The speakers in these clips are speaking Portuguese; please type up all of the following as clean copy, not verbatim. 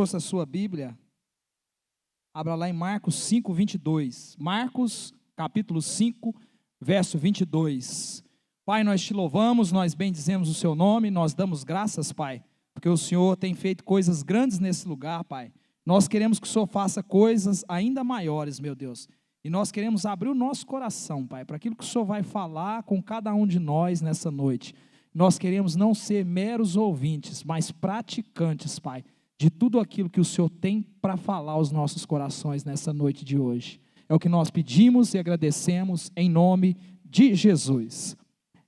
trouxe a sua Bíblia, abra lá em Marcos 5, 22. Marcos, capítulo 5, verso 22. Pai, nós te louvamos, nós bendizemos o seu nome, nós damos graças, Pai, porque o Senhor tem feito coisas grandes nesse lugar, Pai. Nós queremos que o Senhor faça coisas ainda maiores, meu Deus. E nós queremos abrir o nosso coração, Pai, para aquilo que o Senhor vai falar com cada um de nós nessa noite. Nós queremos não ser meros ouvintes, mas praticantes, Pai, de tudo aquilo que o Senhor tem para falar aos nossos corações nessa noite de hoje. É o que nós pedimos e agradecemos em nome de Jesus.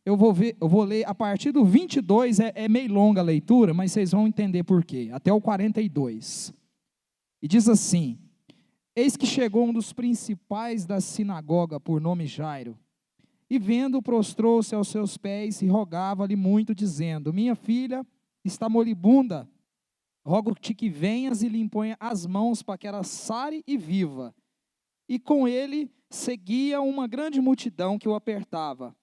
Eu vou ler a partir do 22, é meio longa a leitura, mas vocês vão entender por quê, até o 42. E diz assim: eis que chegou um dos principais da sinagoga, por nome Jairo, e vendo, prostrou-se aos seus pés e rogava-lhe muito, dizendo: minha filha está moribunda, rogo-te que venhas e lhe imponha as mãos para que ela sare e viva. E com ele seguia uma grande multidão que o apertava.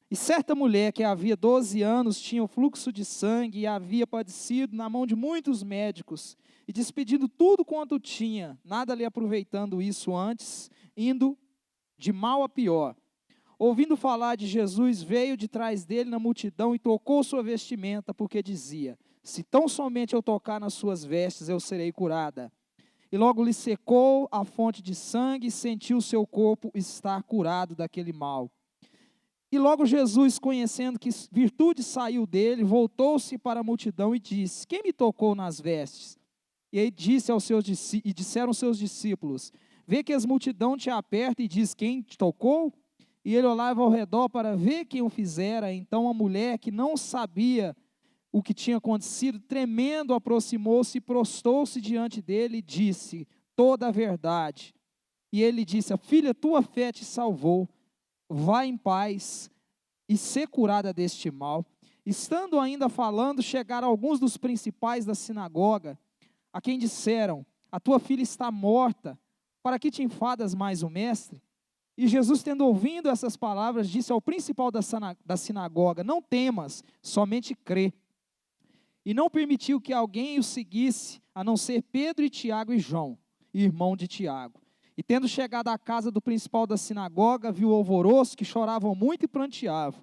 E certa mulher que havia 12 anos tinha o fluxo de sangue e havia padecido na mão de muitos médicos, e despedindo tudo quanto tinha, nada lhe aproveitando isso antes, indo de mal a pior. Ouvindo falar de Jesus, veio de trás dele na multidão e tocou sua vestimenta, porque dizia: se tão somente eu tocar nas suas vestes, eu serei curada. E logo lhe secou a fonte de sangue e sentiu seu corpo estar curado daquele mal. E logo Jesus, conhecendo que virtude saiu dele, voltou-se para a multidão e disse: quem me tocou nas vestes? E aí disseram seus discípulos: vê que as multidão te aperta e diz: quem te tocou? E ele olhava ao redor para ver quem o fizera. Então a mulher, que não sabia o que tinha acontecido, tremendo, aproximou-se e prostou-se diante dele e disse toda a verdade. E ele disse: filha, tua fé te salvou, vá em paz e ser curada deste mal. Estando ainda falando, chegaram alguns dos principais da sinagoga, a quem disseram: a tua filha está morta, para que te enfadas mais o mestre? E Jesus, tendo ouvido essas palavras, disse ao principal da sinagoga: não temas, somente crê. E não permitiu que alguém o seguisse, a não ser Pedro e Tiago e João, irmão de Tiago. E tendo chegado à casa do principal da sinagoga, viu o alvoroço, que choravam muito e pranteavam.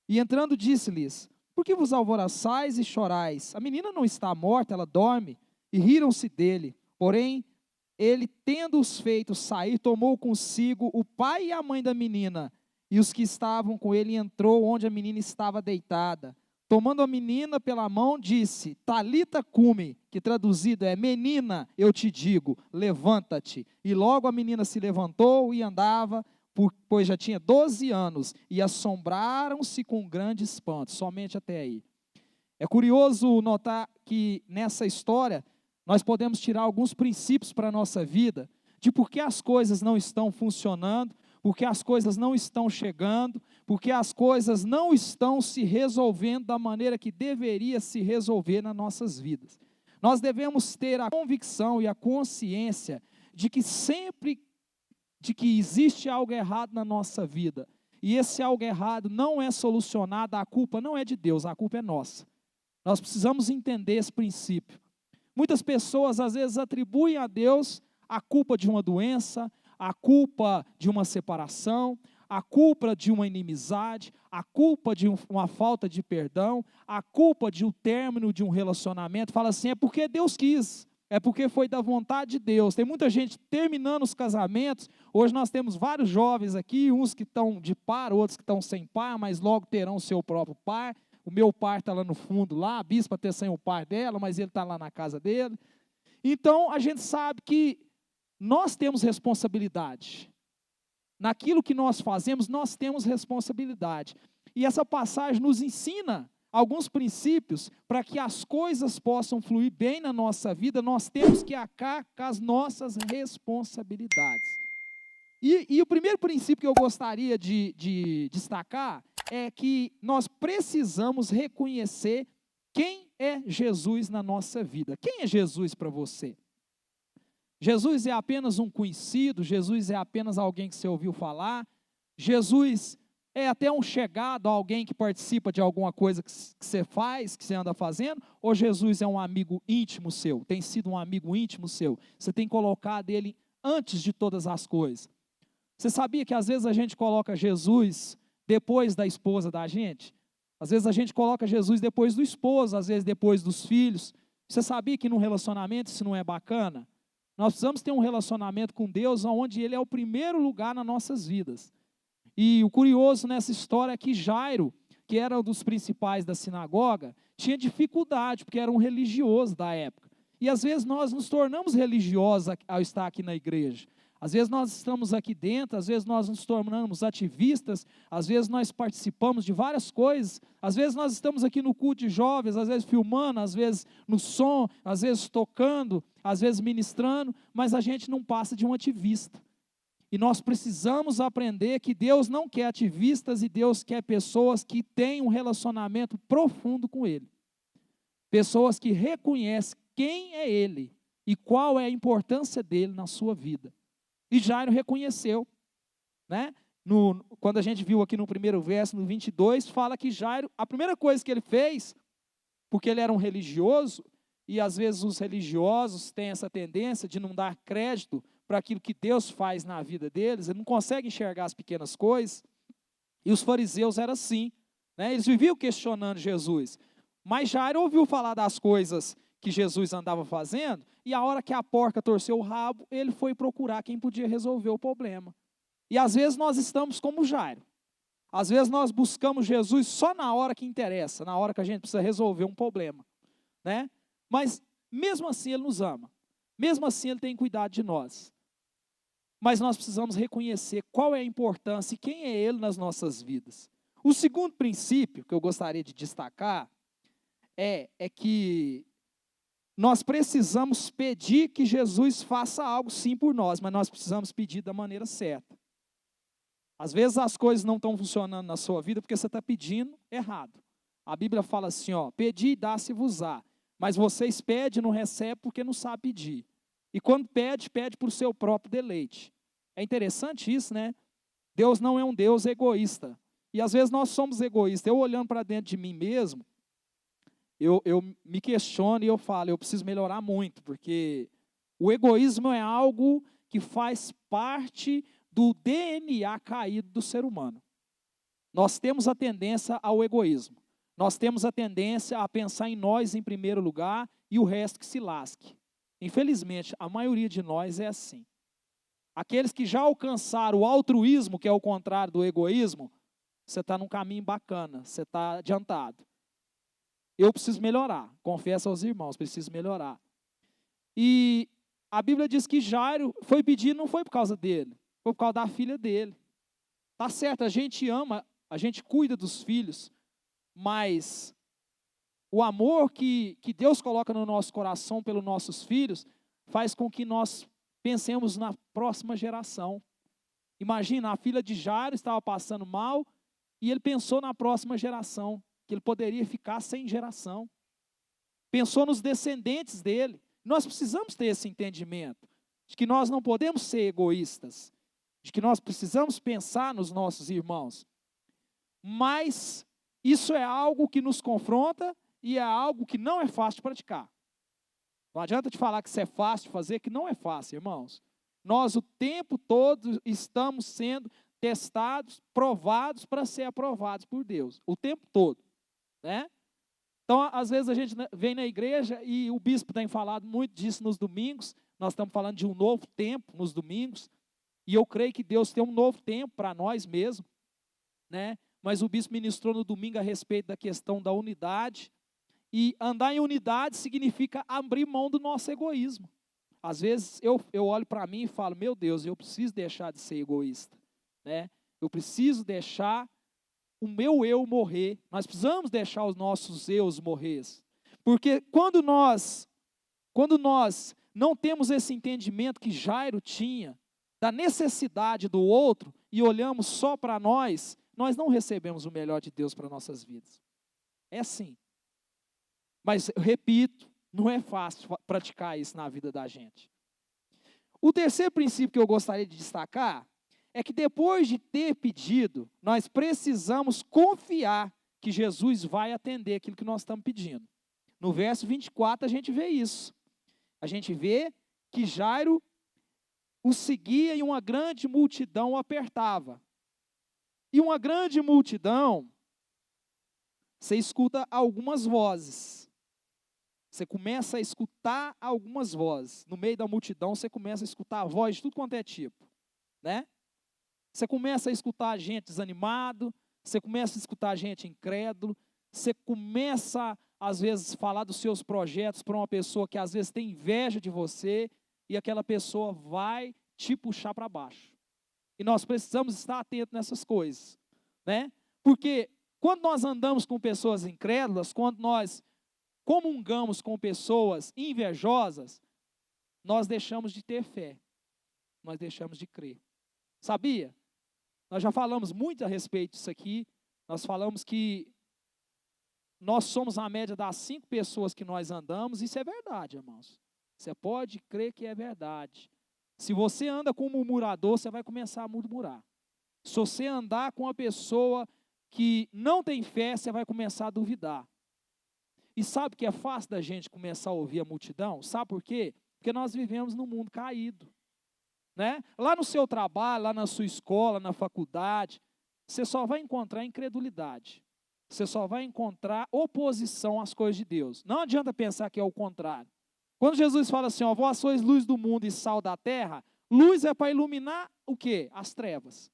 E entrando disse-lhes: por que vos alvoroçais e chorais? A menina não está morta, ela dorme. E riram-se dele. Porém, ele, tendo-os feito sair, tomou consigo o pai e a mãe da menina, e os que estavam com ele, entrou onde a menina estava deitada. Tomando a menina pela mão, disse: Talita cumi, que traduzido é: menina, eu te digo, levanta-te. E logo a menina se levantou e andava, pois já tinha 12 anos, e assombraram-se com grande espanto. Somente até aí. É curioso notar que nessa história nós podemos tirar alguns princípios para a nossa vida, de por que as coisas não estão funcionando, porque as coisas não estão chegando, porque as coisas não estão se resolvendo da maneira que deveria se resolver nas nossas vidas. Nós devemos ter a convicção e a consciência de que existe algo errado na nossa vida, e esse algo errado não é solucionado, a culpa não é de Deus, a culpa é nossa. Nós precisamos entender esse princípio. Muitas pessoas às vezes atribuem a Deus a culpa de uma doença, a culpa de uma separação, a culpa de uma inimizade, a culpa de uma falta de perdão, a culpa de um término de um relacionamento. Fala assim: é porque Deus quis, é porque foi da vontade de Deus. Tem muita gente terminando os casamentos. Hoje nós temos vários jovens aqui, uns que estão de par, outros que estão sem par, mas logo terão o seu próprio par. O meu par está lá no fundo, lá, a bispa até sem o par dela, mas ele está lá na casa dele. Então, a gente sabe que nós temos responsabilidade. Naquilo que nós fazemos, nós temos responsabilidade. E essa passagem nos ensina alguns princípios para que as coisas possam fluir bem na nossa vida. Nós temos que arcar com as nossas responsabilidades. E o primeiro princípio que eu gostaria de destacar é que nós precisamos reconhecer quem é Jesus na nossa vida. Quem é Jesus para você? Jesus é apenas um conhecido? Jesus é apenas alguém que você ouviu falar? Jesus É até um chegado, alguém que participa de alguma coisa que você faz, que você anda fazendo? Ou Jesus é um amigo íntimo seu? Tem sido um amigo íntimo seu? Você tem colocado ele antes de todas as coisas? Você sabia que às vezes a gente coloca Jesus depois da esposa da gente? Às vezes a gente coloca Jesus depois do esposo, às vezes depois dos filhos. Você sabia que num relacionamento isso não é bacana? Nós precisamos ter um relacionamento com Deus onde Ele é o primeiro lugar nas nossas vidas. E o curioso nessa história é que Jairo, que era um dos principais da sinagoga, tinha dificuldade, porque era um religioso da época. E às vezes nós nos tornamos religiosos ao estar aqui na igreja. Às vezes nós estamos aqui dentro, às vezes nós nos tornamos ativistas, às vezes nós participamos de várias coisas, às vezes nós estamos aqui no culto de jovens, às vezes filmando, às vezes no som, às vezes tocando, às vezes ministrando, mas a gente não passa de um ativista. E nós precisamos aprender que Deus não quer ativistas e Deus quer pessoas que têm um relacionamento profundo com Ele. Pessoas que reconhecem quem é Ele e qual é a importância dele na sua vida. E Jairo reconheceu, né? Quando a gente viu aqui no primeiro verso, no 22, fala que Jairo, a primeira coisa que ele fez, porque ele era um religioso, e às vezes os religiosos têm essa tendência de não dar crédito para aquilo que Deus faz na vida deles, eles não conseguem enxergar as pequenas coisas, e os fariseus eram assim, né? Eles viviam questionando Jesus, mas Jairo ouviu falar das coisas que Jesus andava fazendo, e a hora que a porca torceu o rabo, ele foi procurar quem podia resolver o problema. E às vezes nós estamos como Jairo, às vezes nós buscamos Jesus só na hora que interessa, na hora que a gente precisa resolver um problema, né? Mas mesmo assim Ele nos ama, mesmo assim Ele tem cuidado de nós. Mas nós precisamos reconhecer qual é a importância e quem é Ele nas nossas vidas. O segundo princípio que eu gostaria de destacar é que nós precisamos pedir que Jesus faça algo sim por nós, mas nós precisamos pedir da maneira certa. Às vezes as coisas não estão funcionando na sua vida porque você está pedindo errado. A Bíblia fala assim, ó, pedi e dá-se-vos-á. Mas vocês pedem e não recebem porque não sabem pedir. E quando pede, pede por seu próprio deleite. É interessante isso, né? Deus não é um Deus egoísta. E às vezes nós somos egoístas. Eu olhando para dentro de mim mesmo, eu me questiono e eu falo, eu preciso melhorar muito, porque o egoísmo é algo que faz parte do DNA caído do ser humano. Nós temos a tendência ao egoísmo. Nós temos a tendência a pensar em nós em primeiro lugar e o resto que se lasque. Infelizmente, a maioria de nós é assim. Aqueles que já alcançaram o altruísmo, que é o contrário do egoísmo, você está num caminho bacana, você está adiantado. Eu preciso melhorar, confesso aos irmãos, preciso melhorar. E a Bíblia diz que Jairo foi pedir, não foi por causa dele, foi por causa da filha dele. Tá certo, a gente ama, a gente cuida dos filhos, mas o amor que Deus coloca no nosso coração pelos nossos filhos faz com que nós pensemos na próxima geração. Imagina, a filha de Jairo estava passando mal e ele pensou na próxima geração, que ele poderia ficar sem geração. Pensou nos descendentes dele. Nós precisamos ter esse entendimento de que nós não podemos ser egoístas, de que nós precisamos pensar nos nossos irmãos. Mas isso é algo que nos confronta e é algo que não é fácil de praticar. Não adianta te falar que isso é fácil de fazer, que não é fácil, irmãos. Nós o tempo todo estamos sendo testados, provados para ser aprovados por Deus. O tempo todo, né? Então, às vezes a gente vem na igreja e o bispo tem falado muito disso nos domingos. Nós estamos falando de um novo tempo nos domingos. E eu creio que Deus tem um novo tempo para nós mesmos, né? Mas o bispo ministrou no domingo a respeito da questão da unidade. E andar em unidade significa abrir mão do nosso egoísmo. Às vezes eu olho para mim e falo, meu Deus, eu preciso deixar de ser egoísta, né? Eu preciso deixar o meu eu morrer. Nós precisamos deixar os nossos eus morrer. Porque quando nós não temos esse entendimento que Jairo tinha, da necessidade do outro, e olhamos só para nós, nós não recebemos o melhor de Deus para nossas vidas. É assim. Mas, eu repito, não é fácil praticar isso na vida da gente. O terceiro princípio que eu gostaria de destacar é que depois de ter pedido, nós precisamos confiar que Jesus vai atender aquilo que nós estamos pedindo. No verso 24 a gente vê isso. A gente vê que Jairo o seguia e uma grande multidão o apertava. E uma grande multidão, você escuta algumas vozes. Você começa a escutar algumas vozes. No meio da multidão você começa a escutar a voz de tudo quanto é tipo, né? Você começa a escutar gente desanimado, você começa a escutar gente incrédulo, você começa, às vezes, a falar dos seus projetos para uma pessoa que, às vezes, tem inveja de você, e aquela pessoa vai te puxar para baixo. E nós precisamos estar atentos nessas coisas, né? Porque quando nós andamos com pessoas incrédulas, quando nós comungamos com pessoas invejosas, nós deixamos de ter fé, nós deixamos de crer. Sabia? Nós já falamos muito a respeito disso aqui. Nós falamos que nós somos a média das 5 pessoas que nós andamos. Isso é verdade, irmãos. Você pode crer que é verdade. Se você anda com um murmurador, você vai começar a murmurar. Se você andar com uma pessoa que não tem fé, você vai começar a duvidar. E sabe que é fácil da gente começar a ouvir a multidão? Sabe por quê? Porque nós vivemos num mundo caído. Né? Lá no seu trabalho, lá na sua escola, na faculdade, você só vai encontrar incredulidade. Você só vai encontrar oposição às coisas de Deus. Não adianta pensar que é o contrário. Quando Jesus fala assim, ó, vós sois luz do mundo e sal da terra, luz é para iluminar o quê? As trevas.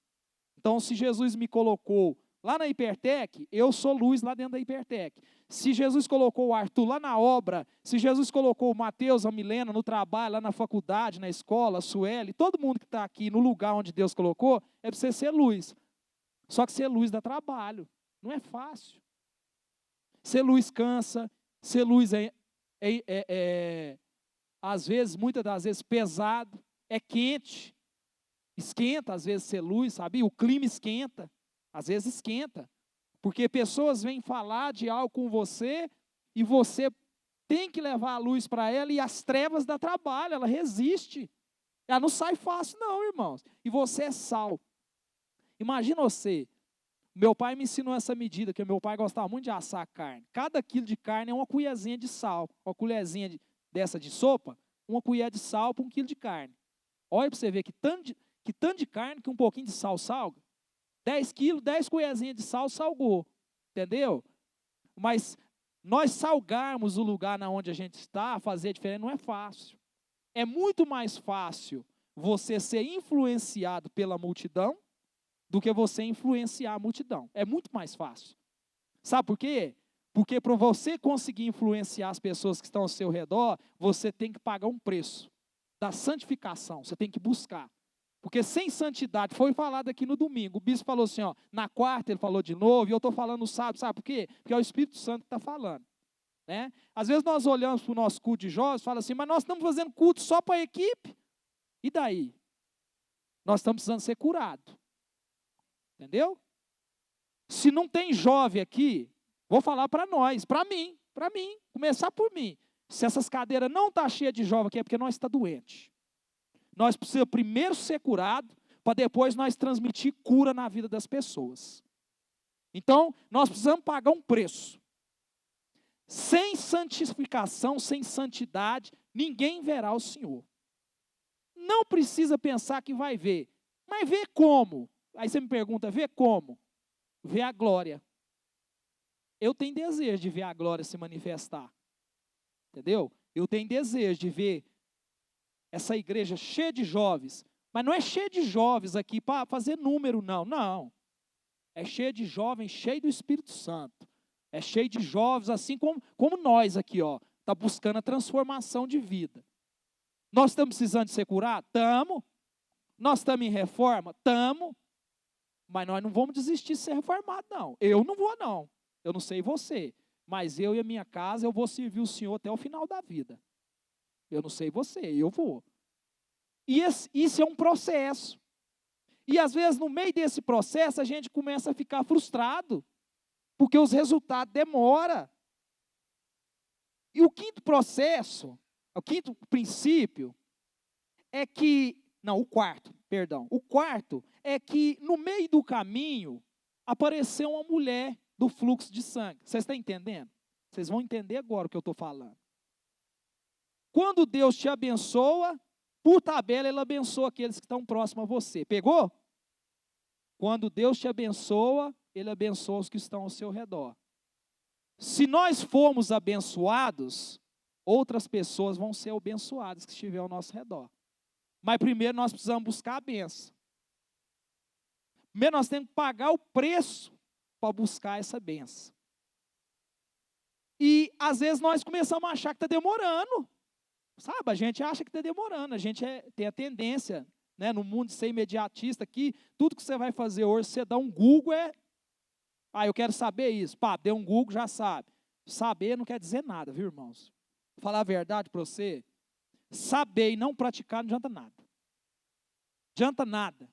Então, se Jesus me colocou lá na Hipertec, eu sou luz lá dentro da Hipertec. Se Jesus colocou o Arthur lá na obra, se Jesus colocou o Mateus, a Milena no trabalho, lá na faculdade, na escola, a Sueli, todo mundo que está aqui no lugar onde Deus colocou, é para você ser luz. Só que ser luz dá trabalho, não é fácil. Ser luz cansa, ser luz às vezes, muitas das vezes, pesado, é quente, esquenta às vezes ser luz, sabe? O clima esquenta, às vezes esquenta. Porque pessoas vêm falar de algo com você e você tem que levar a luz para ela e as trevas dá trabalho, ela resiste. Ela não sai fácil não, irmãos. E você é sal. Imagina você, meu pai me ensinou essa medida, que meu pai gostava muito de assar carne. Cada quilo de carne é uma colherzinha de sal, uma colherzinha dessa de sopa, uma colher de sal para 1 quilo de carne. Olha para você ver que tanto de carne que um pouquinho de sal salga. 10 quilos, 10 colherzinhas de sal salgou, entendeu? Mas nós salgarmos o lugar onde a gente está, fazer diferença, não é fácil. É muito mais fácil você ser influenciado pela multidão do que você influenciar a multidão. É muito mais fácil. Sabe por quê? Porque para você conseguir influenciar as pessoas que estão ao seu redor, você tem que pagar um preço da santificação, você tem que buscar. Porque sem santidade, foi falado aqui no domingo, o bispo falou assim, ó, na quarta ele falou de novo, e eu estou falando no sábado, sabe por quê? Porque é o Espírito Santo que está falando. Né? Às vezes nós olhamos para o nosso culto de jovens e falamos assim, mas nós estamos fazendo culto só para a equipe. E daí? Nós estamos precisando ser curados. Entendeu? Se não tem jovem aqui, vou falar para nós, para mim, começar por mim. Se essas cadeiras não estão cheias de jovem aqui, é porque nós estamos doentes. Nós precisamos primeiro ser curados, para depois nós transmitir cura na vida das pessoas. Então, nós precisamos pagar um preço. Sem santificação, sem santidade, ninguém verá o Senhor. Não precisa pensar que vai ver. Mas ver como? Aí você me pergunta, ver como? Ver a glória. Eu tenho desejo de ver a glória se manifestar. Entendeu? Eu tenho desejo de ver essa igreja cheia de jovens, mas não é cheia de jovens aqui para fazer número, não, não. É cheia de jovens, cheio do Espírito Santo. É cheio de jovens, assim como nós aqui, ó, tá buscando a transformação de vida. Nós estamos precisando de ser curados? Estamos. Nós estamos em reforma? Estamos. Mas nós não vamos desistir de ser reformados, não. Eu não vou, não. Eu não sei você, mas eu e a minha casa, eu vou servir o Senhor até o final da vida. Eu não sei você, eu vou. E isso é um processo. E às vezes no meio desse processo a gente começa a ficar frustrado, porque os resultados demoram. E o quinto processo, o quinto princípio, é que, não, o quarto, perdão. O quarto é que no meio do caminho apareceu uma mulher do fluxo de sangue. Vocês estão entendendo? Vocês vão entender agora o que eu estou falando. Quando Deus te abençoa, por tabela Ele abençoa aqueles que estão próximos a você. Pegou? Quando Deus te abençoa, Ele abençoa os que estão ao seu redor. Se nós formos abençoados, outras pessoas vão ser abençoadas que estiverem ao nosso redor. Mas primeiro nós precisamos buscar a bênção. Primeiro nós temos que pagar o preço para buscar essa bênção. E às vezes nós começamos a achar que está demorando. Sabe, a gente acha que está demorando. A gente tem a tendência, né, no mundo de ser imediatista, que tudo que você vai fazer hoje, você dá um Google, eu quero saber isso. Pá, deu um Google, já sabe. Saber não quer dizer nada, viu, irmãos? Falar a verdade para você, saber e não praticar não adianta nada. Adianta nada.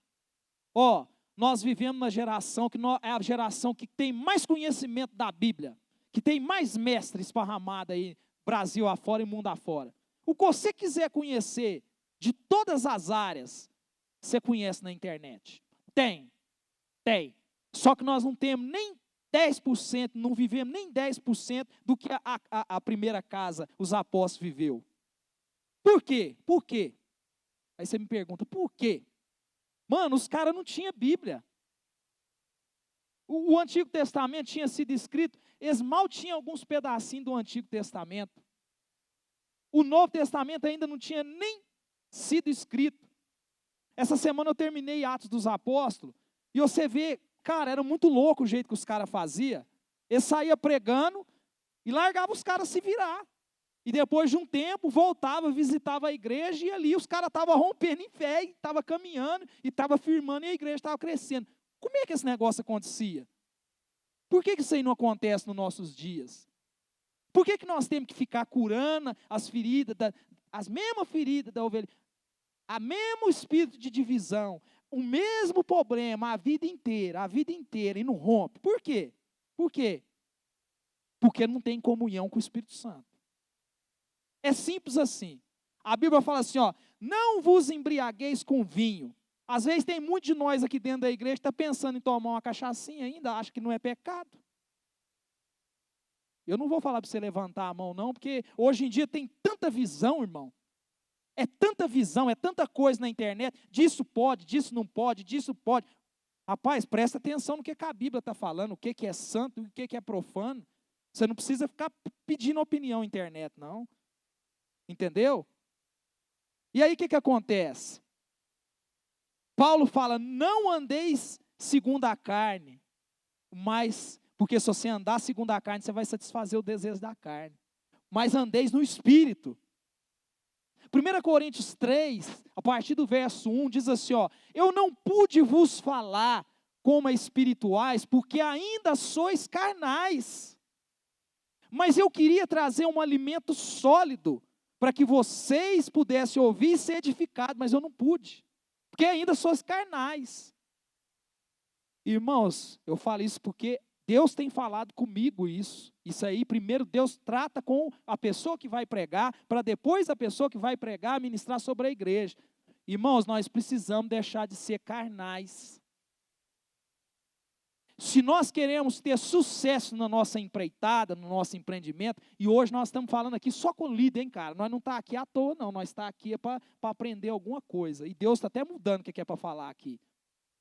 Nós vivemos uma geração que é a geração que tem mais conhecimento da Bíblia, que tem mais mestres esparramados aí, Brasil afora e mundo afora. O que você quiser conhecer de todas as áreas, você conhece na internet. Tem. Só que nós não temos nem 10%, não vivemos nem 10% do que a primeira casa, os apóstolos, viveu. Por quê? Por quê? Aí você me pergunta, por quê? Mano, os caras não tinham Bíblia. O Antigo Testamento tinha sido escrito, eles mal tinham alguns pedacinhos do Antigo Testamento. O Novo Testamento ainda não tinha nem sido escrito. Essa semana eu terminei Atos dos Apóstolos, e você vê, cara, era muito louco o jeito que os caras faziam. Eles saíam pregando e largavam os caras se virar. E depois de um tempo, voltava, visitava a igreja, e ali os caras estavam rompendo em fé, estavam caminhando, e estavam firmando, e a igreja estava crescendo. Como é que esse negócio acontecia? Por que isso aí não acontece nos nossos dias? Por que nós temos que ficar curando as feridas, as mesmas feridas da ovelha, o mesmo espírito de divisão, o mesmo problema a vida inteira, e não rompe? Por quê? Por quê? Porque não tem comunhão com o Espírito Santo. É simples assim. A Bíblia fala assim, não vos embriagueis com vinho. Às vezes tem muito de nós aqui dentro da igreja que está pensando em tomar uma cachaçinha ainda, acha que não é pecado. Eu não vou falar para você levantar a mão não, porque hoje em dia tem tanta visão, irmão. É tanta visão, é tanta coisa na internet, disso pode, disso não pode, disso pode. Rapaz, presta atenção no que a Bíblia está falando, o que é santo e o que é profano. Você não precisa ficar pedindo opinião na internet, não. Entendeu? E aí o que acontece? Paulo fala, não andeis segundo a carne, mas, porque se você andar segundo a carne, você vai satisfazer o desejo da carne. Mas andeis no Espírito. 1 Coríntios 3, a partir do verso 1, diz assim, eu não pude vos falar como espirituais, porque ainda sois carnais. Mas eu queria trazer um alimento sólido, para que vocês pudessem ouvir e ser edificados, mas eu não pude, porque ainda sois carnais. Irmãos, eu falo isso porque Deus tem falado comigo isso. Isso aí, primeiro Deus trata com a pessoa que vai pregar, para depois a pessoa que vai pregar ministrar sobre a igreja. Irmãos, nós precisamos deixar de ser carnais. Se nós queremos ter sucesso na nossa empreitada, no nosso empreendimento, e hoje nós estamos falando aqui só com líder, hein, cara? Nós não estamos aqui à toa, não. Nós estamos aqui para aprender alguma coisa. E Deus está até mudando o que é para falar aqui.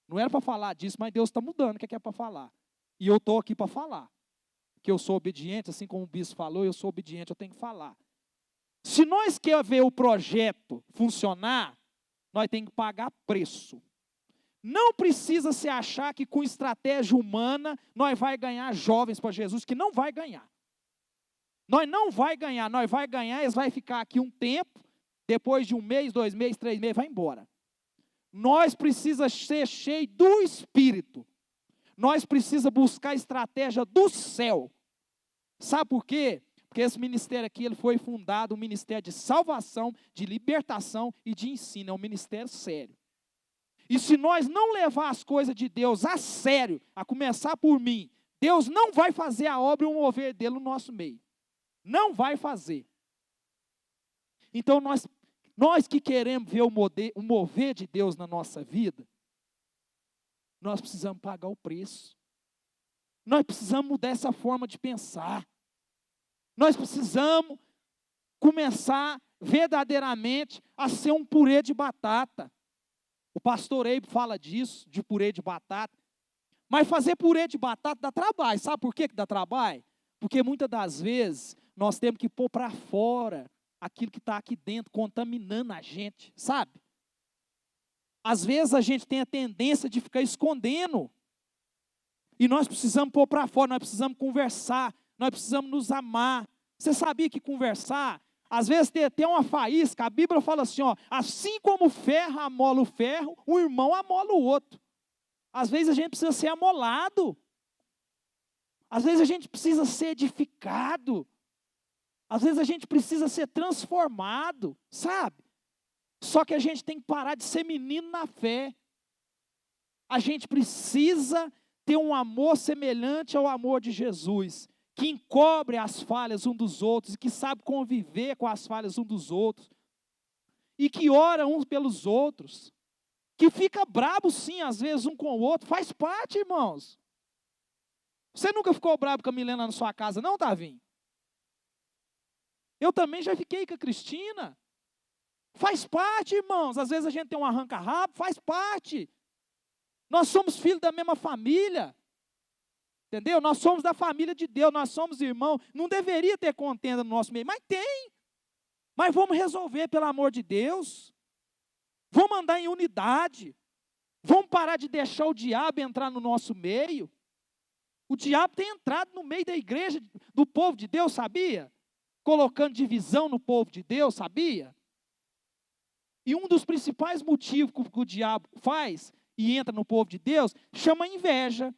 Não era para falar disso, mas Deus está mudando o que é para falar. E eu estou aqui para falar. Que eu sou obediente, assim como o bispo falou, eu sou obediente, eu tenho que falar. Se nós queremos ver o projeto funcionar, nós temos que pagar preço. Não precisa se achar que com estratégia humana nós vai ganhar jovens para Jesus, que não vai ganhar. Nós não vai ganhar, nós vai ganhar, eles vão ficar aqui um tempo, depois de 1 mês, 2 meses, 3 meses, vai embora. Nós precisamos ser cheios do Espírito. Nós precisamos buscar a estratégia do céu. Sabe por quê? Porque esse ministério aqui ele foi fundado, um ministério de salvação, de libertação e de ensino. É um ministério sério. E se nós não levar as coisas de Deus a sério, a começar por mim, Deus não vai fazer a obra e o mover dele no nosso meio. Não vai fazer. Então nós Nós que queremos ver o mover de Deus na nossa vida, nós precisamos pagar o preço. Nós precisamos mudar essa forma de pensar. Nós precisamos começar verdadeiramente a ser um purê de batata. O pastor Eibe fala disso, de purê de batata. Mas fazer purê de batata dá trabalho. Sabe por que dá trabalho? Porque muitas das vezes nós temos que pôr para fora aquilo que está aqui dentro, contaminando a gente, sabe? Às vezes a gente tem a tendência de ficar escondendo. E nós precisamos pôr para fora, nós precisamos conversar, nós precisamos nos amar. Você sabia que conversar, às vezes tem até uma faísca, a Bíblia fala assim, ó, assim como o ferro amola o ferro, o irmão amola o outro. Às vezes a gente precisa ser amolado. Às vezes a gente precisa ser edificado. Às vezes a gente precisa ser transformado, sabe? Só que a gente tem que parar de ser menino na fé. A gente precisa ter um amor semelhante ao amor de Jesus, que encobre as falhas um dos outros, e que sabe conviver com as falhas um dos outros, e que ora uns pelos outros, que fica brabo sim, às vezes, um com o outro, faz parte, irmãos. Você nunca ficou brabo com a Milena na sua casa, não, Davinho? Eu também já fiquei com a Cristina. Faz parte, irmãos. Às vezes a gente tem um arranca-rabo, faz parte. Nós somos filhos da mesma família. Entendeu? Nós somos da família de Deus, nós somos irmãos. Não deveria ter contenda no nosso meio, mas tem. Mas vamos resolver, pelo amor de Deus. Vamos andar em unidade. Vamos parar de deixar o diabo entrar no nosso meio. O diabo tem entrado no meio da igreja, do povo de Deus, sabia? Colocando divisão no povo de Deus, sabia? E um dos principais motivos que o diabo faz e entra no povo de Deus, chama inveja.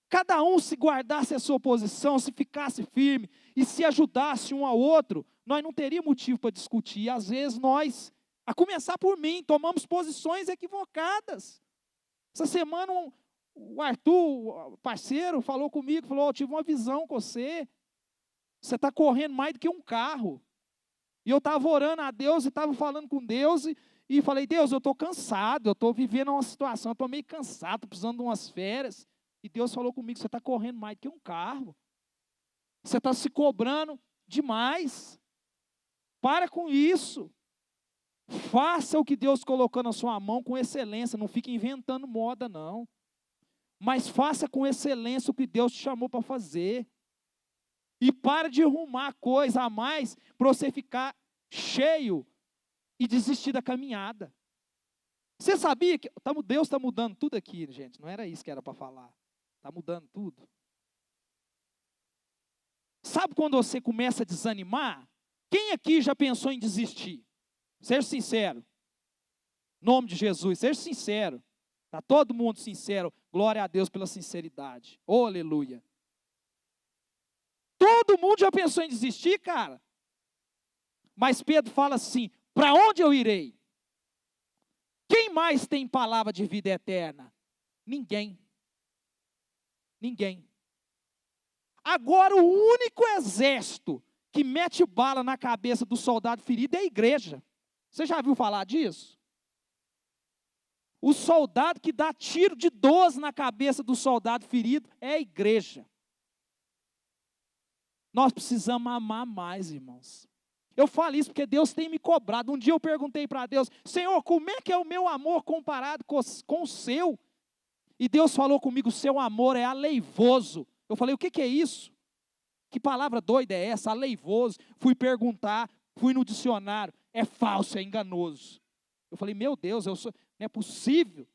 Cada um se guardasse a sua posição, se ficasse firme e se ajudasse um ao outro, nós não teríamos motivo para discutir. E às vezes nós, a começar por mim, tomamos posições equivocadas. Essa semana o Arthur, o parceiro, falou comigo, falou, eu tive uma visão com você. Você está correndo mais do que um carro. E eu estava orando a Deus e estava falando com Deus e falei, Deus, eu estou cansado, eu estou vivendo uma situação, eu estou meio cansado, estou precisando de umas férias. E Deus falou comigo, você está correndo mais do que um carro. Você está se cobrando demais. Para com isso. Faça o que Deus colocou na sua mão com excelência. Não fique inventando moda, não. Mas faça com excelência o que Deus te chamou para fazer. E para de arrumar coisa a mais para você ficar cheio e desistir da caminhada. Você sabia que Deus está mudando tudo aqui, gente? Não era isso que era para falar. Está mudando tudo. Sabe quando você começa a desanimar? Quem aqui já pensou em desistir? Seja sincero. Em nome de Jesus, seja sincero. Está todo mundo sincero. Glória a Deus pela sinceridade. Oh, aleluia. Todo mundo já pensou em desistir, cara. Mas Pedro fala assim, para onde eu irei? Quem mais tem palavra de vida eterna? Ninguém. Ninguém. Agora o único exército que mete bala na cabeça do soldado ferido é a igreja. Você já viu falar disso? O soldado que dá tiro de 12 na cabeça do soldado ferido é a igreja. Nós precisamos amar mais, irmãos. Eu falo isso porque Deus tem me cobrado. Um dia eu perguntei para Deus, Senhor, como é que é o meu amor comparado com o seu? E Deus falou comigo, o seu amor é aleivoso. Eu falei, o que é isso? Que palavra doida é essa? Aleivoso. Fui perguntar, fui no dicionário. É falso, é enganoso. Eu falei, meu Deus, não é possível.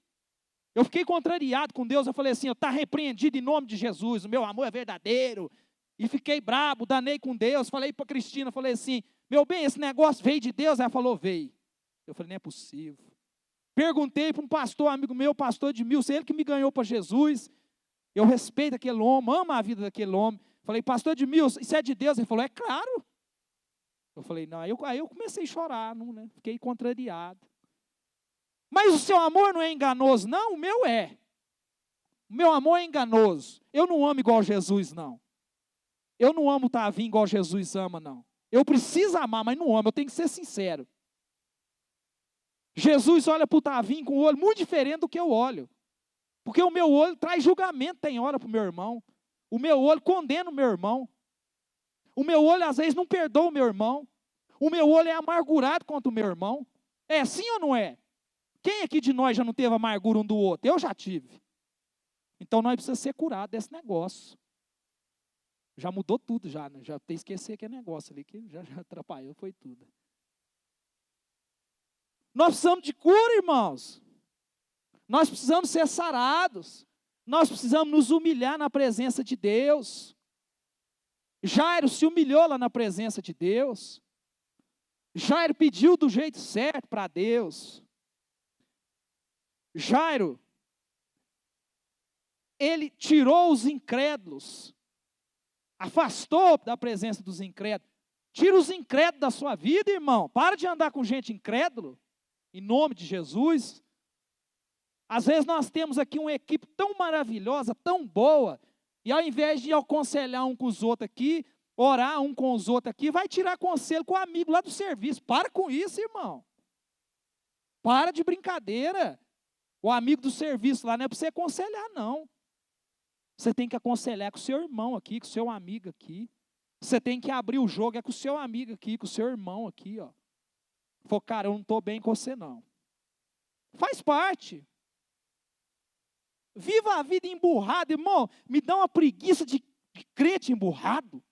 Eu fiquei contrariado com Deus. Eu falei assim, está repreendido em nome de Jesus. O meu amor é verdadeiro. E fiquei brabo, danei com Deus. Falei para a Cristina, falei assim, meu bem, esse negócio veio de Deus? Ela falou, veio. Eu falei, não é possível. Perguntei para um pastor, amigo meu, pastor Edmilson, ele que me ganhou para Jesus. Eu respeito aquele homem, amo a vida daquele homem. Falei, pastor Edmilson, isso é de Deus? Ele falou, é claro. Eu falei, não, aí eu comecei a chorar, não, né? Fiquei contrariado. Mas o seu amor não é enganoso? Não, o meu é. O meu amor é enganoso. Eu não amo igual Jesus, não. Eu não amo Tavinho igual Jesus ama, não. Eu preciso amar, mas não amo, eu tenho que ser sincero. Jesus olha para o Tavinho com o olho muito diferente do que eu olho. Porque o meu olho traz julgamento, tem hora para o meu irmão. O meu olho condena o meu irmão. O meu olho às vezes não perdoa o meu irmão. O meu olho é amargurado contra o meu irmão. É assim ou não é? Quem aqui de nós já não teve amargura um do outro? Eu já tive. Então nós precisamos ser curados desse negócio. Já mudou tudo já, né? Já até esqueci aquele negócio ali, que já atrapalhou, foi tudo. Nós precisamos de cura, irmãos. Nós precisamos ser sarados. Nós precisamos nos humilhar na presença de Deus. Jairo se humilhou lá na presença de Deus. Jairo pediu do jeito certo para Deus. Jairo, ele tirou os incrédulos. Afastou da presença dos incrédulos. Tira os incrédulos da sua vida, irmão. Para de andar com gente incrédulo. Em nome de Jesus. Às vezes nós temos aqui uma equipe tão maravilhosa, tão boa, e ao invés de aconselhar um com os outros aqui, orar um com os outros aqui, vai tirar conselho com o amigo lá do serviço. Para com isso, irmão. Para de brincadeira. O amigo do serviço lá não é para você aconselhar, não. Você tem que aconselhar com o seu irmão aqui, com o seu amigo aqui. Você tem que abrir o jogo com o seu amigo aqui, com o seu irmão aqui, ó. Falou, cara, eu não estou bem com você, não. Faz parte. Viva a vida emburrada, irmão. Me dá uma preguiça de crente emburrado.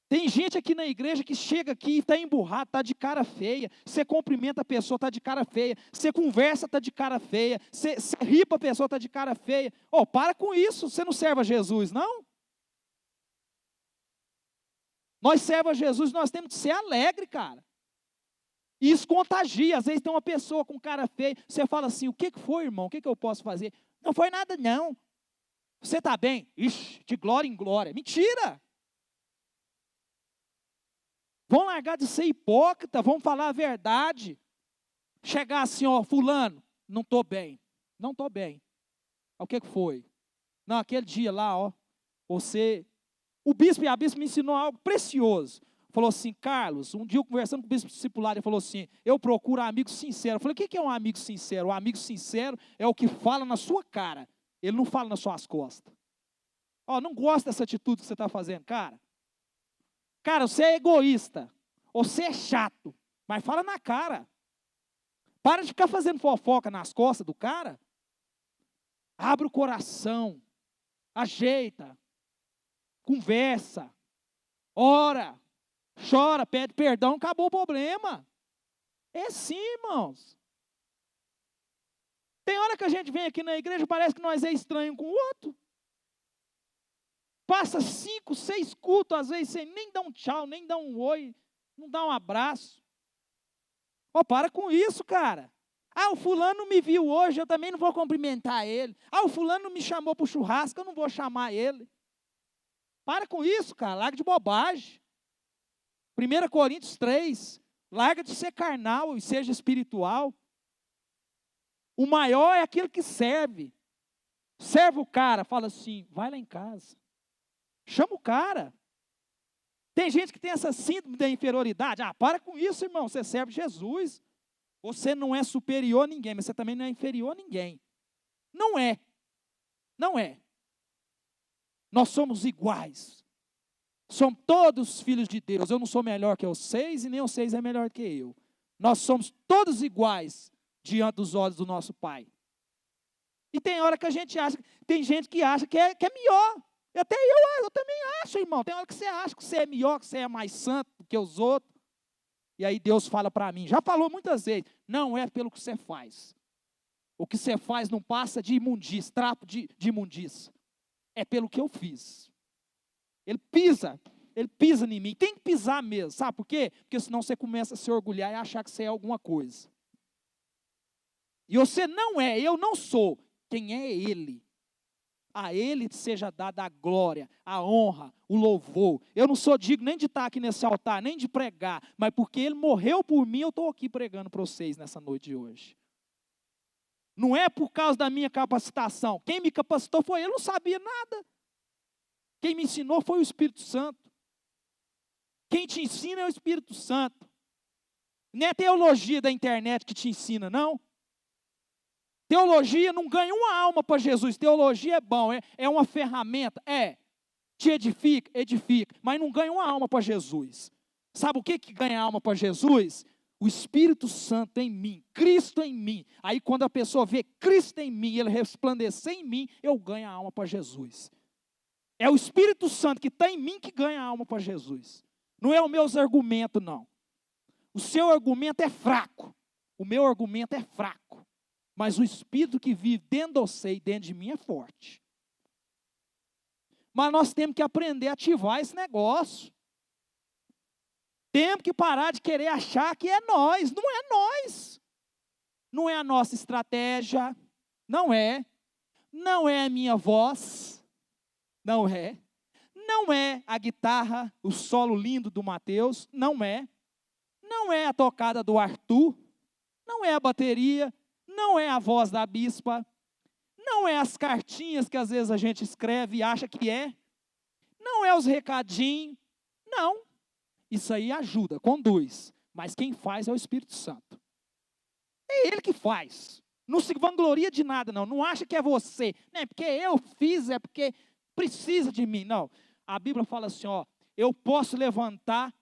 Tem gente aqui na igreja que chega aqui e está emburrado, está de cara feia. Você cumprimenta a pessoa, está de cara feia. Você conversa, está de cara feia. Você ri para a pessoa, está de cara feia. Oh, para com isso, você não serve a Jesus, não? Nós servos a Jesus, nós temos que ser alegre, cara. E isso contagia. Às vezes tem uma pessoa com cara feia, você fala assim, o que foi, irmão? O que eu posso fazer? Não foi nada, não. Você está bem? Ixi, de glória em glória. Mentira! Vão largar de ser hipócrita, vão falar a verdade. Chegar assim, ó, fulano, não estou bem. Não estou bem. O que foi? Não, aquele dia lá, ó, o bispo e a bispa me ensinou algo precioso. Falou assim, Carlos, um dia eu conversando com o bispo discipular, ele falou assim, eu procuro amigo sincero. Eu falei, o que é um amigo sincero? O amigo sincero é o que fala na sua cara. Ele não fala nas suas costas. Ó, não gosto dessa atitude que você está fazendo, cara. Cara, você é egoísta, você é chato, mas fala na cara. Para de ficar fazendo fofoca nas costas do cara. Abre o coração, ajeita, conversa, ora, chora, pede perdão, acabou o problema. É assim, irmãos. Tem hora que a gente vem aqui na igreja, parece que nós é estranho com o outro. Passa 5, 6 cultos, às vezes você nem dá um tchau, nem dá um oi, não dá um abraço. Ó, para com isso, cara. Ah, o fulano me viu hoje, eu também não vou cumprimentar ele. Ah, o fulano me chamou para o churrasco, eu não vou chamar ele. Para com isso, cara, larga de bobagem. 1 Coríntios 3, larga de ser carnal e seja espiritual. O maior é aquele que serve. Serve o cara, fala assim, vai lá em casa. Chama o cara. Tem gente que tem essa síndrome da inferioridade. Ah, para com isso, irmão. Você serve Jesus. Você não é superior a ninguém, mas você também não é inferior a ninguém. Não é. Não é. Nós somos iguais. Somos todos filhos de Deus. Eu não sou melhor que vocês e nem vocês é melhor que eu. Nós somos todos iguais diante dos olhos do nosso Pai. E tem hora que a gente acha, tem gente que acha que é melhor. Até eu também acho, irmão. Tem hora que você acha que você é melhor, que você é mais santo do que os outros. E aí Deus fala para mim, já falou muitas vezes, não é pelo que você faz. O que você faz não passa de imundícia, trapo de imundícia. É pelo que eu fiz. Ele pisa em mim. Tem que pisar mesmo, sabe por quê? Porque senão você começa a se orgulhar e achar que você é alguma coisa. E você não é, eu não sou. Quem é Ele? A Ele seja dada a glória, a honra, o louvor. Eu não sou digno nem de estar aqui nesse altar, nem de pregar, mas porque Ele morreu por mim, eu estou aqui pregando para vocês nessa noite de hoje. Não é por causa da minha capacitação. Quem me capacitou foi Ele, eu não sabia nada. Quem me ensinou foi o Espírito Santo. Quem te ensina é o Espírito Santo. Não é a teologia da internet que te ensina, não. Teologia não ganha uma alma para Jesus. Teologia é bom, é uma ferramenta. Te edifica, edifica, mas não ganha uma alma para Jesus. Sabe o que ganha alma para Jesus? O Espírito Santo em mim, Cristo em mim. Aí quando a pessoa vê Cristo em mim, ele resplandecer em mim, eu ganho a alma para Jesus. É o Espírito Santo que está em mim que ganha a alma para Jesus. Não é os meus argumentos, não. O seu argumento é fraco. O meu argumento é fraco. Mas o Espírito que vive dentro de você e dentro de mim é forte. Mas nós temos que aprender a ativar esse negócio. Temos que parar de querer achar que é nós. Não é nós. Não é a nossa estratégia. Não é. Não é a minha voz. Não é. Não é a guitarra, o solo lindo do Mateus. Não é. Não é a tocada do Arthur. Não é a bateria. Não é a voz da bispa. Não é as cartinhas que às vezes a gente escreve e acha que é. Não é os recadinhos. Não. Isso aí ajuda, conduz. Mas quem faz é o Espírito Santo. É Ele que faz. Não se vangloria de nada, não. Não acha que é você. Não é porque eu fiz, é porque precisa de mim. Não. A Bíblia fala assim, ó. Eu posso levantar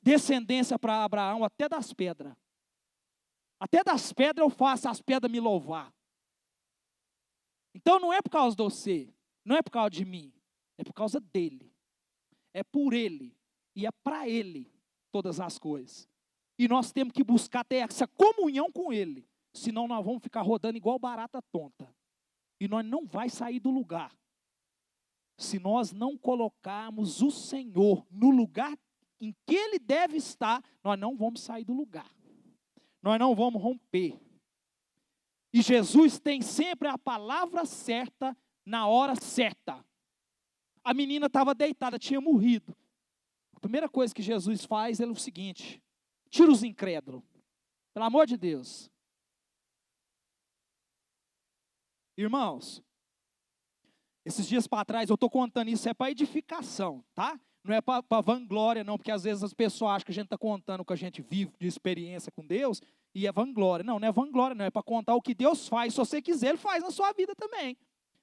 descendência para Abraão até das pedras. Até das pedras eu faço as pedras me louvar. Então não é por causa de você, não é por causa de mim, é por causa dele. É por ele e é para ele todas as coisas. E nós temos que buscar ter essa comunhão com ele, senão nós vamos ficar rodando igual barata tonta. E nós não vai sair do lugar. Se nós não colocarmos o Senhor no lugar em que ele deve estar, nós não vamos sair do lugar. Nós não vamos romper. E Jesus tem sempre a palavra certa na hora certa. A menina estava deitada, tinha morrido. A primeira coisa que Jesus faz é o seguinte: tira os incrédulos. Pelo amor de Deus. Irmãos, esses dias para trás, eu estou contando isso, é para edificação, tá? Não é para vanglória, não, porque às vezes as pessoas acham que a gente está contando o que a gente vive de experiência com Deus, e é vanglória. Não, não é vanglória, não, é para contar o que Deus faz. Se você quiser, Ele faz na sua vida também.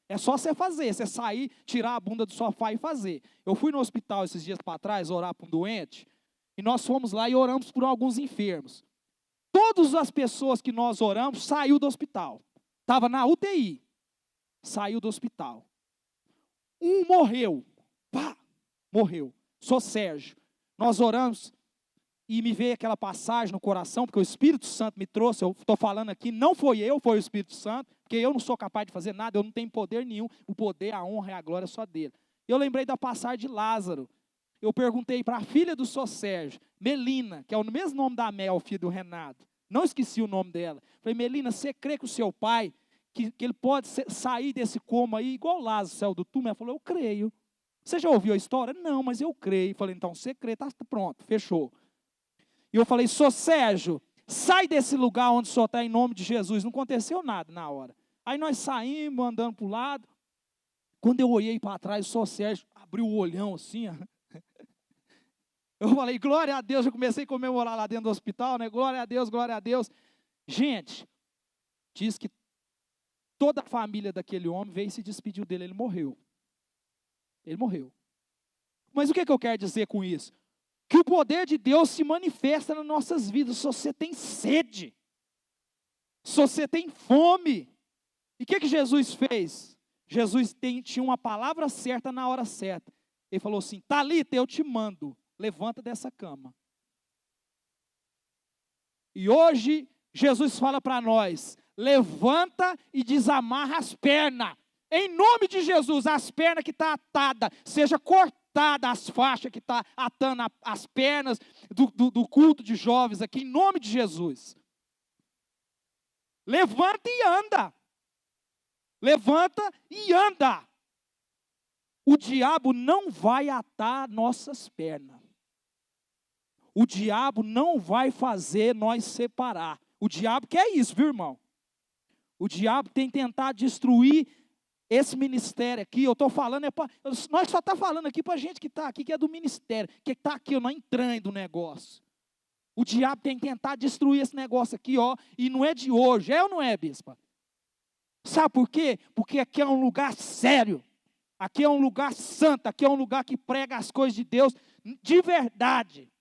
É só você fazer, você sair, tirar a bunda do sofá e fazer. Eu fui no hospital esses dias para trás, orar para um doente, e nós fomos lá e oramos por alguns enfermos. Todas as pessoas que nós oramos, saiu do hospital. Estava na UTI, saiu do hospital. Um morreu, pá, morreu. Sou Sérgio. Nós oramos e me veio aquela passagem no coração, porque o Espírito Santo me trouxe, eu estou falando aqui, não foi eu, foi o Espírito Santo, porque eu não sou capaz de fazer nada, eu não tenho poder nenhum, o poder, a honra e a glória é só dele. Eu lembrei da passagem de Lázaro. Eu perguntei para a filha do Sou Sérgio, Melina, que é o mesmo nome da Mel, filha do Renato, não esqueci o nome dela. Falei, Melina, você crê que o seu pai, que ele pode sair desse coma aí, igual Lázaro saiu do túmulo? Ela falou, eu creio. Você já ouviu a história? Não, mas eu creio. Falei, então você crê, tá pronto, fechou. E eu falei, Sou Sérgio, sai desse lugar onde o senhor está em nome de Jesus. Não aconteceu nada na hora. Aí nós saímos, andando para o lado. Quando eu olhei para trás, o Sou Sérgio abriu o olhão assim, ó. Eu falei, glória a Deus, eu comecei a comemorar lá dentro do hospital, né? Glória a Deus, glória a Deus. Gente, diz que toda a família daquele homem veio e se despediu dele, ele morreu. Ele morreu. Mas o que eu quero dizer com isso? Que o poder de Deus se manifesta nas nossas vidas, se você tem sede, se você tem fome. E o que Jesus fez? Jesus tinha uma palavra certa na hora certa. Ele falou assim, Talita, eu te mando, levanta dessa cama. E hoje, Jesus fala para nós, levanta e desamarra as pernas. Em nome de Jesus, as pernas que estão atadas, seja cortada as faixas que estão atando as pernas do culto de jovens aqui, em nome de Jesus. Levanta e anda. Levanta e anda. O diabo não vai atar nossas pernas. O diabo não vai fazer nós separar. O diabo quer isso, viu, irmão? O diabo tem tentado destruir Esse ministério aqui, eu estou falando, nós só estamos falando aqui para a gente que está aqui, que é do ministério, que está aqui, não entrando do negócio. O diabo tem que tentar destruir esse negócio aqui, ó, e não é de hoje, é ou não é, bispa? Sabe por quê? Porque aqui é um lugar sério, aqui é um lugar santo, aqui é um lugar que prega as coisas de Deus de verdade.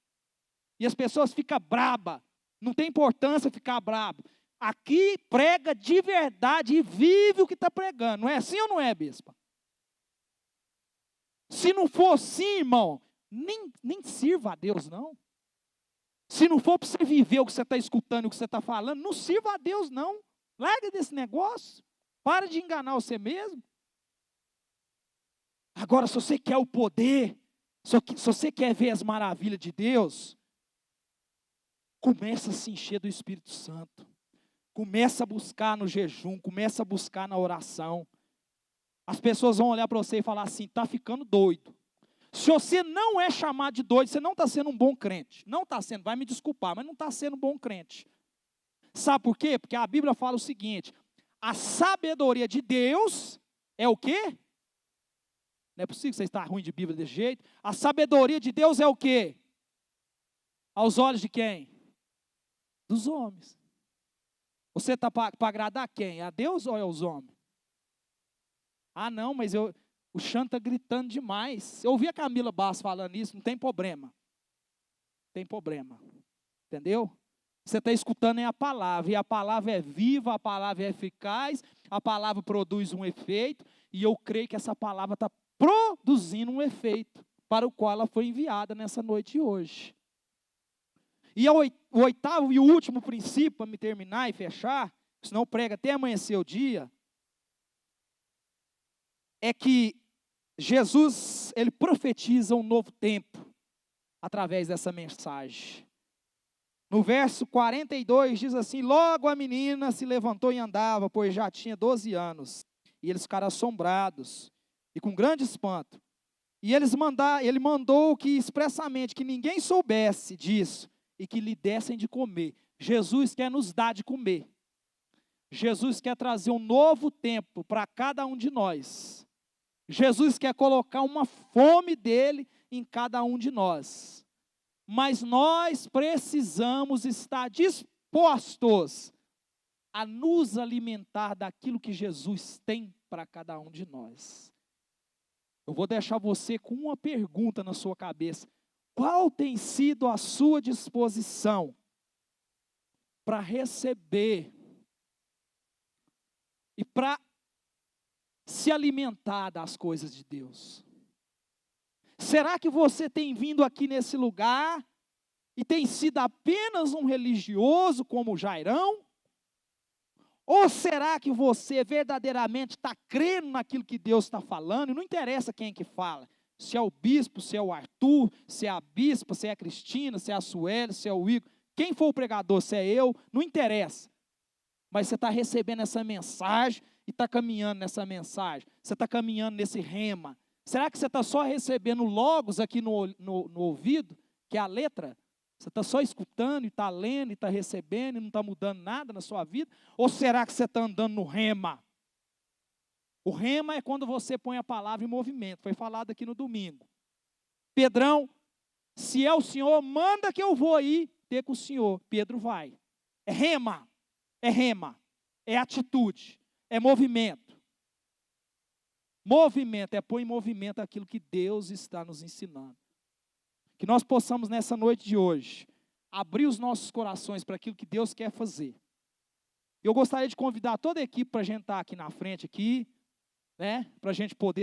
E as pessoas ficam brabas, não tem importância ficar brabo. Aqui prega de verdade e vive o que está pregando. Não é assim ou não é, bispa? Se não for assim, irmão, nem sirva a Deus, não. Se não for para você viver o que você está escutando, o que você está falando, não sirva a Deus, não. Larga desse negócio. Para de enganar você mesmo. Agora, se você quer o poder, se você quer ver as maravilhas de Deus, começa a se encher do Espírito Santo. Começa a buscar no jejum, começa a buscar na oração. As pessoas vão olhar para você e falar assim, está ficando doido. Se você não é chamado de doido, você não está sendo um bom crente. Não está sendo, vai me desculpar, mas não está sendo um bom crente. Sabe por quê? Porque a Bíblia fala o seguinte, a sabedoria de Deus é o quê? Não é possível que você está ruim de Bíblia desse jeito. A sabedoria de Deus é o quê? Aos olhos de quem? Dos homens. Você está para agradar quem? A Deus ou aos homens? Ah, não, mas o Xan está gritando demais. Eu ouvi a Camila Bastos falando isso, não tem problema. Não tem problema. Entendeu? Você está escutando a palavra, e a palavra é viva, a palavra é eficaz, a palavra produz um efeito, e eu creio que essa palavra está produzindo um efeito para o qual ela foi enviada nessa noite de hoje. E o oitavo e o último princípio, para me terminar e fechar, senão prega até amanhecer o dia, é que Jesus, ele profetiza um novo tempo, através dessa mensagem. No verso 42 diz assim, logo a menina se levantou e andava, pois já tinha 12 anos. E eles ficaram assombrados, e com grande espanto. E ele mandou que expressamente, que ninguém soubesse disso, e que lhe dessem de comer. Jesus quer nos dar de comer. Jesus quer trazer um novo tempo para cada um de nós. Jesus quer colocar uma fome dele em cada um de nós. Mas nós precisamos estar dispostos a nos alimentar daquilo que Jesus tem para cada um de nós. Eu vou deixar você com uma pergunta na sua cabeça. Qual tem sido a sua disposição para receber e para se alimentar das coisas de Deus? Será que você tem vindo aqui nesse lugar e tem sido apenas um religioso como o Jairão? Ou será que você verdadeiramente está crendo naquilo que Deus está falando? E não interessa quem é que fala. Se é o bispo, se é o Arthur, se é a bispa, se é a Cristina, se é a Sueli, se é o Igor. Quem for o pregador, se é eu, não interessa. Mas você está recebendo essa mensagem e está caminhando nessa mensagem. Você está caminhando nesse rema. Será que você está só recebendo logos aqui no ouvido, que é a letra? Você está só escutando e está lendo e está recebendo e não está mudando nada na sua vida? Ou será que você está andando no rema? O rema é quando você põe a palavra em movimento. Foi falado aqui no domingo. Pedrão, se é o Senhor, manda que eu vou aí ter com o Senhor. Pedro vai. É rema. É rema. É atitude. É movimento. Movimento é pôr em movimento aquilo que Deus está nos ensinando. Que nós possamos nessa noite de hoje abrir os nossos corações para aquilo que Deus quer fazer. Eu gostaria de convidar toda a equipe para a gente estar aqui na frente, aqui, né, para a gente poder